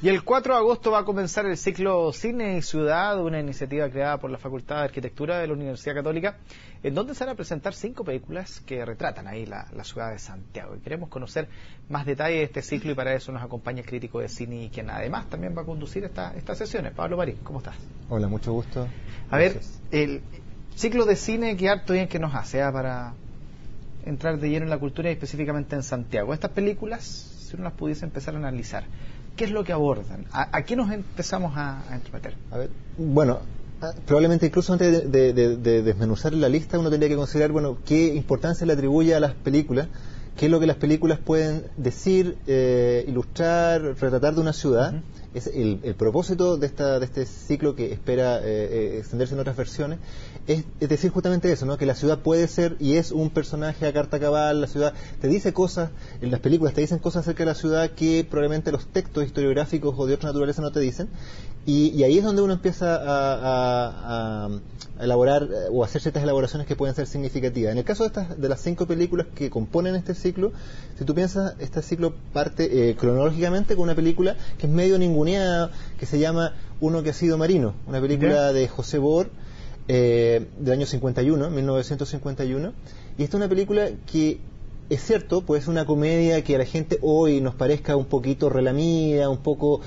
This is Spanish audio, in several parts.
Y el 4 de agosto va a comenzar el ciclo Cine y Ciudad, una iniciativa creada por la Facultad de Arquitectura de la Universidad Católica, en donde se van a presentar 5 películas que retratan ahí la ciudad de Santiago. Y queremos conocer más detalles de este ciclo y para eso nos acompaña el crítico de cine y quien además también va a conducir estas sesiones. Pablo Marín, ¿cómo estás? Hola, mucho gusto. A ver, el ciclo de cine, que harto bien que nos hace para entrar de lleno en la cultura y específicamente en Santiago. Estas películas, si uno las pudiese empezar a analizar, ¿qué es lo que abordan? ¿A qué nos empezamos a entrometer? A ver, bueno, probablemente incluso antes de desmenuzar la lista uno tendría que considerar, bueno, qué importancia le atribuye a las películas, qué es lo que las películas pueden decir, ilustrar, retratar de una ciudad. Es el propósito de este ciclo, que espera extenderse en otras versiones, es decir justamente eso, ¿no? Que la ciudad puede ser y es un personaje a carta cabal. La ciudad te dice cosas, en las películas te dicen cosas acerca de la ciudad que probablemente los textos historiográficos o de otra naturaleza no te dicen, y ahí es donde uno empieza a elaborar o hacer ciertas elaboraciones que pueden ser significativas. En el caso de las 5 películas que componen este ciclo, si tú piensas, este ciclo parte cronológicamente con una película que es medio ninguneada, que se llama Uno que ha sido marino, una película de José Bor, del año 51, 1951, y esta es una película que, es cierto, puede ser una comedia que a la gente hoy nos parezca un poquito relamida, un poco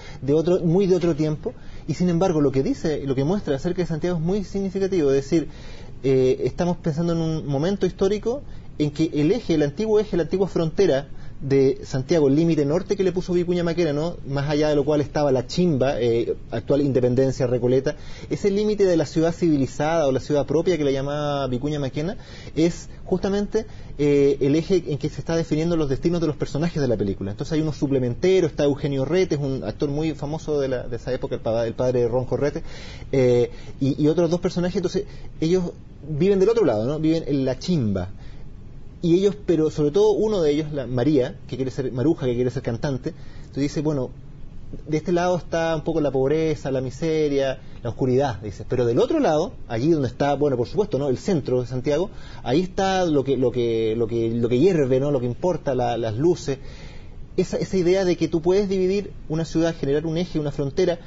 muy de otro tiempo, y sin embargo lo que dice, lo que muestra acerca de Santiago es muy significativo. Es decir, estamos pensando en un momento histórico en que la antigua frontera de Santiago, el límite norte que le puso Vicuña Maquena, ¿no? Más allá de lo cual estaba la Chimba, actual Independencia, Recoleta, ese límite de la ciudad civilizada o la ciudad propia que le llamaba Vicuña Maquena, es justamente el eje en que se está definiendo los destinos de los personajes de la película. Entonces hay unos suplementeros, está Eugenio Rete, es un actor muy famoso de esa época, el padre de Ronco Rete, y otros 2 personajes. Entonces ellos viven del otro lado, ¿no? Viven en la Chimba. Y ellos, pero sobre todo uno de ellos, Maruja, que quiere ser cantante, entonces dice, bueno, de este lado está un poco la pobreza, la miseria, la oscuridad, dice, pero del otro lado, allí donde está, bueno, por supuesto, ¿no?, el centro de Santiago, ahí está lo que hierve, ¿no?, lo que importa, las luces, esa idea de que tú puedes dividir una ciudad, generar un eje, una frontera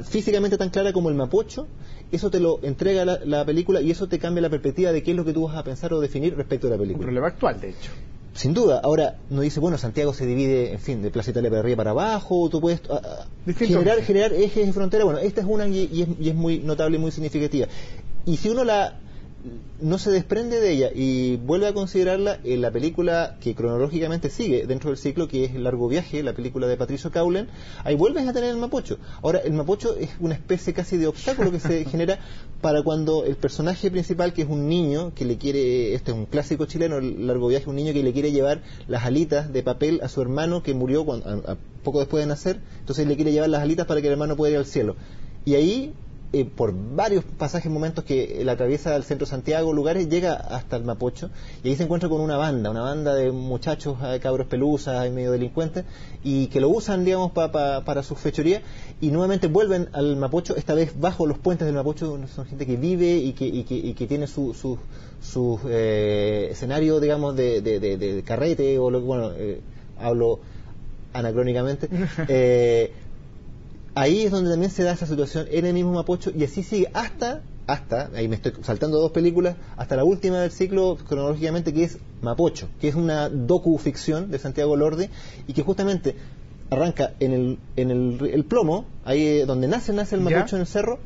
físicamente tan clara como el Mapocho. Eso te lo entrega la película y eso te cambia la perspectiva de qué es lo que tú vas a pensar o definir respecto a la película. Un problema actual, de hecho. Sin duda. Ahora, no dice, bueno, Santiago se divide, en fin, de Plaza Italia para arriba para abajo, tú puedes generar ejes de frontera. Bueno, esta es una y es muy notable y muy significativa. Y si uno no se desprende de ella y vuelve a considerarla en la película que cronológicamente sigue dentro del ciclo, que es El largo viaje, la película de Patricio Caulen, ahí vuelves a tener el Mapocho. Ahora, el Mapocho es una especie casi de obstáculo que se genera para cuando el personaje principal, que es un niño que le quiere, este es un clásico chileno, El largo viaje, un niño que le quiere llevar las alitas de papel a su hermano que murió poco después de nacer, entonces le quiere llevar las alitas para que el hermano pueda ir al cielo. Y ahí, por varios pasajes, momentos que él atraviesa el centro de Santiago, lugares, llega hasta el Mapocho y ahí se encuentra con una banda de muchachos, cabros pelusas y medio delincuentes, y que lo usan, digamos, para sus fechorías, y nuevamente vuelven al Mapocho, esta vez bajo los puentes del Mapocho. Son gente que vive y que tiene su escenario, digamos, de carrete, o hablo anacrónicamente. Ahí es donde también se da esa situación en el mismo Mapocho, y así sigue hasta, ahí me estoy saltando 2 películas, hasta la última del ciclo cronológicamente, que es Mapocho, que es una docu-ficción de Santiago Lordi, y que justamente arranca en el plomo, ahí donde nace el Mapocho, en el cerro,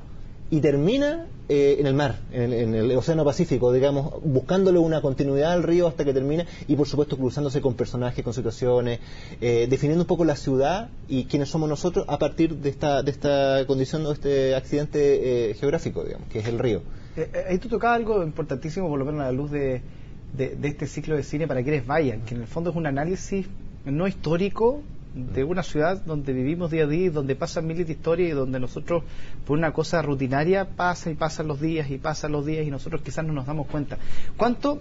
y termina en el mar, en el Océano Pacífico, digamos, buscándole una continuidad al río hasta que termina, y por supuesto cruzándose con personajes, con situaciones, definiendo un poco la ciudad y quiénes somos nosotros a partir de esta condición, de este accidente geográfico, digamos, que es el río. Ahí tú tocabas algo importantísimo, por lo menos a la luz de este ciclo de cine para quienes vayan, que en el fondo es un análisis no histórico de una ciudad donde vivimos día a día, donde pasan miles de historias y donde nosotros, por una cosa rutinaria, pasan los días y nosotros quizás no nos damos cuenta. ¿Cuánto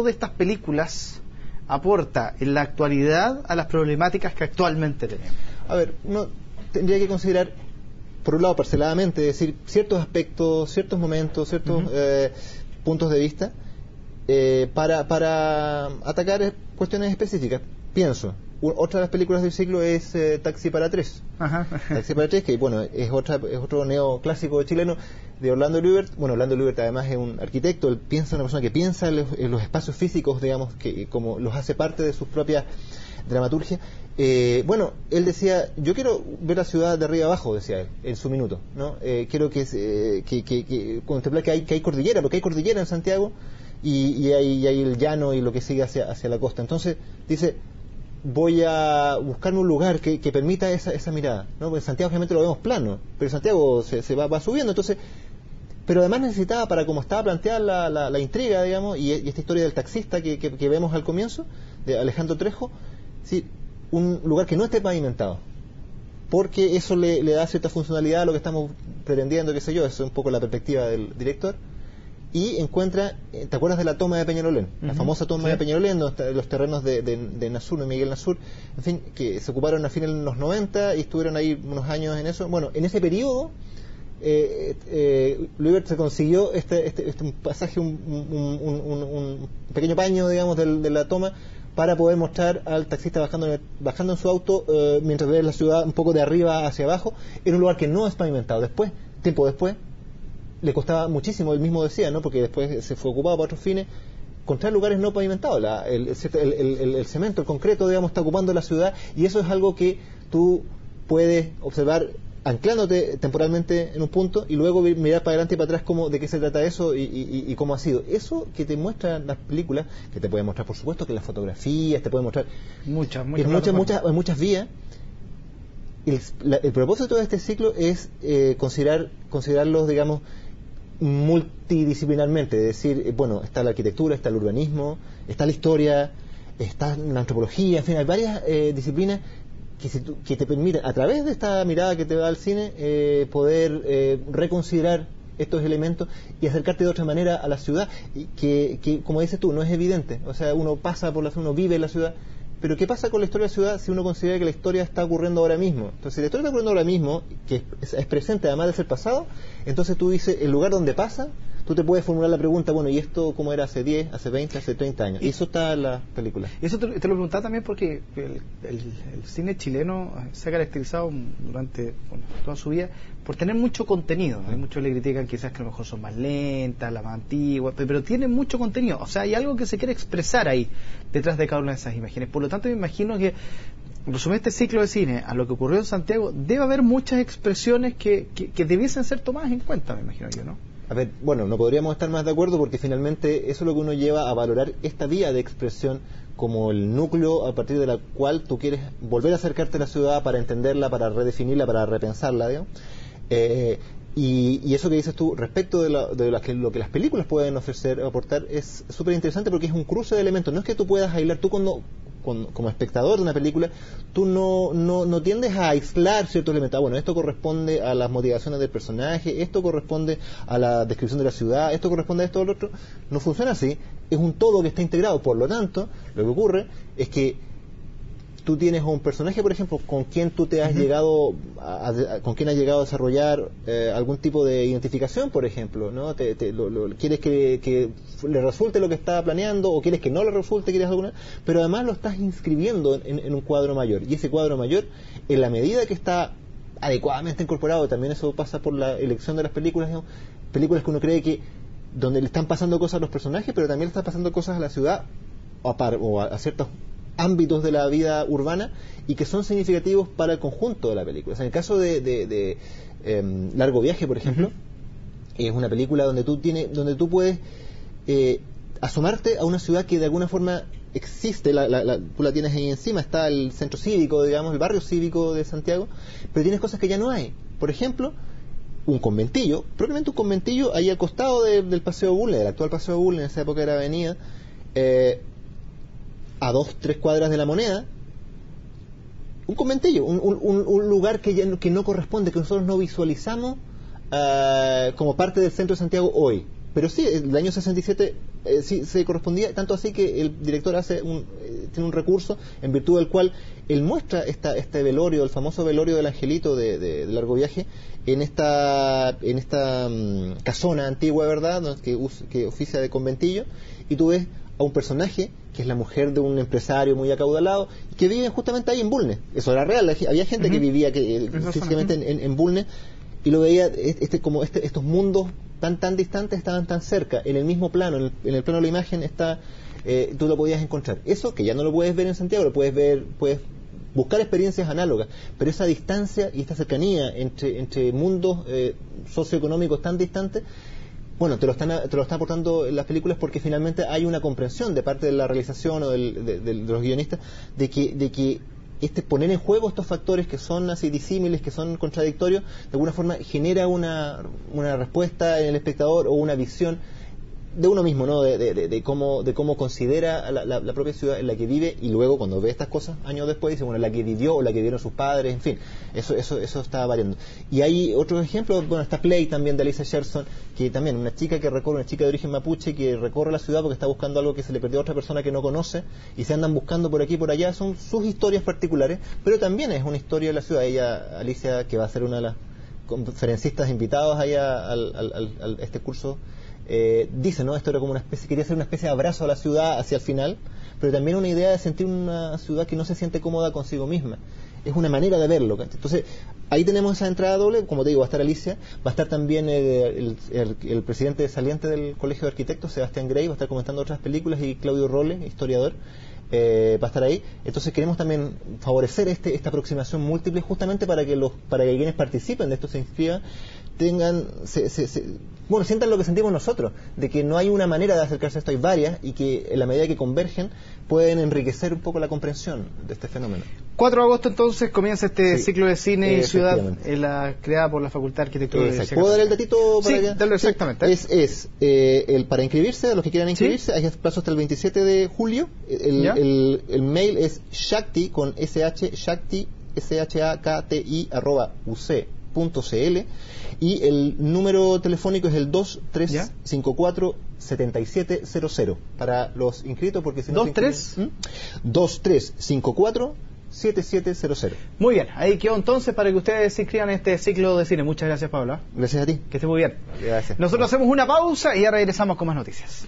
de estas películas aporta en la actualidad a las problemáticas que actualmente tenemos? A ver, uno tendría que considerar, por un lado, parceladamente, decir ciertos aspectos, ciertos momentos, ciertos puntos de vista para atacar cuestiones específicas. Pienso, otra de las películas del ciclo es Taxi para tres. Ajá. Taxi para tres, que bueno, es otro neoclásico chileno de Orlando Lubert. Bueno, Orlando Lubert además es un arquitecto, él piensa, una persona que piensa en los espacios físicos, digamos, que como los hace parte de sus propias dramaturgia. Bueno, él decía, yo quiero ver la ciudad de arriba abajo, decía él, en su minuto, ¿no? Quiero que contemplar que hay cordillera, porque hay cordillera en Santiago, y hay el llano y lo que sigue hacia la costa. Entonces, dice, voy a buscarme un lugar que permita esa mirada, ¿no? Porque en Santiago realmente lo vemos plano, pero Santiago se va subiendo, entonces, pero además necesitaba, para como estaba planteada la intriga, digamos, y esta historia del taxista que vemos al comienzo, de Alejandro Trejo, ¿sí? Un lugar que no esté pavimentado, porque eso le da cierta funcionalidad a lo que estamos pretendiendo, qué sé yo, eso es un poco la perspectiva del director. Y encuentra, ¿te acuerdas de la toma de Peñalolén? La famosa toma de Peñalolén, los terrenos de Nasur, de Miguel Nasur, en fin, que se ocuparon a fines de los 90 y estuvieron ahí unos años en eso. Bueno, en ese periodo, Lubert se consiguió este pasaje, un pequeño paño, digamos, de la toma, para poder mostrar al taxista bajando en su auto, mientras ve la ciudad un poco de arriba hacia abajo, en un lugar que no es pavimentado. Tiempo después, le costaba muchísimo, él mismo decía, ¿no? Porque después se fue ocupado para otros fines, encontrar lugares no pavimentados. El cemento, el concreto, digamos, está ocupando la ciudad, y eso es algo que tú puedes observar anclándote temporalmente en un punto y luego mirar para adelante y para atrás de qué se trata eso y cómo ha sido. Eso que te muestran las películas, que te pueden mostrar, por supuesto, que las fotografías, te pueden mostrar muchas vías. El propósito de este ciclo es considerarlos, digamos, multidisciplinarmente, es decir, bueno, está la arquitectura, está el urbanismo, está la historia, está la antropología, en fin, hay varias disciplinas que te permiten, a través de esta mirada que te da el cine, poder reconsiderar estos elementos y acercarte de otra manera a la ciudad, que como dices tú, no es evidente. O sea, uno pasa por la ciudad, uno vive en la ciudad, pero ¿qué pasa con la historia de la ciudad si uno considera que la historia está ocurriendo ahora mismo? Entonces, si la historia está ocurriendo ahora mismo, que es presente además de ser pasado, entonces tú dices, el lugar donde pasa, tú te puedes formular la pregunta, bueno, ¿y esto cómo era hace 10, hace 20, hace 30 años? Y eso está en la película. Y eso te lo preguntaba también porque el cine chileno se ha caracterizado durante toda su vida por tener mucho contenido. Hay muchos le critican quizás que a lo mejor son más lentas, las más antiguas, pero tienen mucho contenido. O sea, hay algo que se quiere expresar ahí, detrás de cada una de esas imágenes. Por lo tanto, me imagino que, resumir este ciclo de cine a lo que ocurrió en Santiago, debe haber muchas expresiones que debiesen ser tomadas en cuenta, me imagino yo, ¿no? A ver, bueno, no podríamos estar más de acuerdo porque finalmente eso es lo que uno lleva a valorar esta vía de expresión como el núcleo a partir de la cual tú quieres volver a acercarte a la ciudad para entenderla, para redefinirla, para repensarla, digamos. Y eso que dices tú respecto de lo que las películas pueden ofrecer, aportar, es súper interesante porque es un cruce de elementos. No es que tú puedas aislar, tú como espectador de una película, tú no tiendes a aislar ciertos elementos. Bueno, esto corresponde a las motivaciones del personaje, esto corresponde a la descripción de la ciudad, esto corresponde a esto o lo otro. No funciona así, es un todo que está integrado. Por lo tanto, lo que ocurre es que tú tienes un personaje, por ejemplo, con quien tú te has llegado con quien has llegado a desarrollar algún tipo de identificación, por ejemplo, ¿no? Quieres que le resulte lo que está planeando o quieres que no le resulte, pero además lo estás inscribiendo en un cuadro mayor, y ese cuadro mayor, en la medida que está adecuadamente incorporado, también eso pasa por la elección de las películas, ¿no? Películas que uno cree que donde le están pasando cosas a los personajes, pero también le están pasando cosas a la ciudad o a ciertos ámbitos de la vida urbana y que son significativos para el conjunto de la película. O sea, en el caso de Largo Viaje, por ejemplo, es una película donde tú puedes asomarte a una ciudad que de alguna forma existe, tú la tienes ahí encima, está el centro cívico, digamos, el barrio cívico de Santiago, pero tienes cosas que ya no hay. Por ejemplo, un conventillo, probablemente un conventillo ahí al costado del Paseo Bulnes, del actual Paseo Bulnes, en esa época era avenida, a 2-3 cuadras de la Moneda, un conventillo, un lugar que no corresponde, que nosotros no visualizamos como parte del centro de Santiago hoy. Pero sí, el año 67 sí se correspondía, tanto así que el director tiene un recurso en virtud del cual él muestra este velorio, el famoso velorio del Angelito de Largo Viaje, en esta casona antigua, ¿verdad?, que oficia de conventillo, y tú ves a un personaje que que es la mujer de un empresario muy acaudalado, que vive justamente ahí en Bulnes. Eso era real, había gente que vivía físicamente en Bulnes, y lo veía estos mundos tan distantes estaban tan cerca, en el mismo plano, en el plano de la imagen está, tú lo podías encontrar. Eso que ya no lo puedes ver en Santiago, lo puedes ver, puedes buscar experiencias análogas, pero esa distancia y esta cercanía entre mundos socioeconómicos tan distantes, bueno, te lo están aportando las películas, porque finalmente hay una comprensión de parte de la realización o de los guionistas de que poner en juego estos factores que son así disímiles, que son contradictorios, de alguna forma genera una respuesta en el espectador o una visión de uno mismo, ¿no? De cómo considera la propia ciudad en la que vive, y luego cuando ve estas cosas años después dice, bueno, la que vivió o la que vivieron sus padres, en fin, eso está variando. Y hay otros ejemplos, bueno, está Play también de Alicia Sherson, que también una chica de origen mapuche que recorre la ciudad porque está buscando algo que se le perdió a otra persona que no conoce, y se andan buscando por aquí y por allá. Son sus historias particulares, pero también es una historia de la ciudad. Alicia, que va a ser una de las conferencistas invitadas allá a este curso, dice, ¿no? Esto era como una especie, quería ser una especie de abrazo a la ciudad hacia el final, pero también una idea de sentir una ciudad que no se siente cómoda consigo misma. Es una manera de verlo. Entonces, ahí tenemos esa entrada doble. Como te digo, va a estar Alicia, va a estar también el presidente saliente del Colegio de Arquitectos, Sebastián Grey, va a estar comentando otras películas, y Claudio Rolle, historiador, va a estar ahí. Entonces queremos también favorecer esta aproximación múltiple, justamente para que quienes participen de esto, se inscriban, sientan lo que sentimos nosotros, de que no hay una manera de acercarse a esto, hay varias, y que en la medida que convergen pueden enriquecer un poco la comprensión de este fenómeno. 4 de agosto entonces comienza este ciclo de cine y ciudad, creada por la Facultad de Arquitectura de ¿Puedo dar el datito para allá? Dalo exactamente. Para inscribirse, a los que quieran inscribirse, hay plazo hasta el 27 de julio. El mail es Shakti, con SH, Shakti, SHAKTI, @uc.cl, y el número telefónico es el 2354-7700 para los inscritos, porque si no 2354-7700. Muy bien, ahí quedó entonces para que ustedes se inscriban en este ciclo de cine. Muchas gracias, Pablo. Gracias a ti. Que esté muy bien. Gracias. Nosotros hacemos una pausa y ya regresamos con más noticias.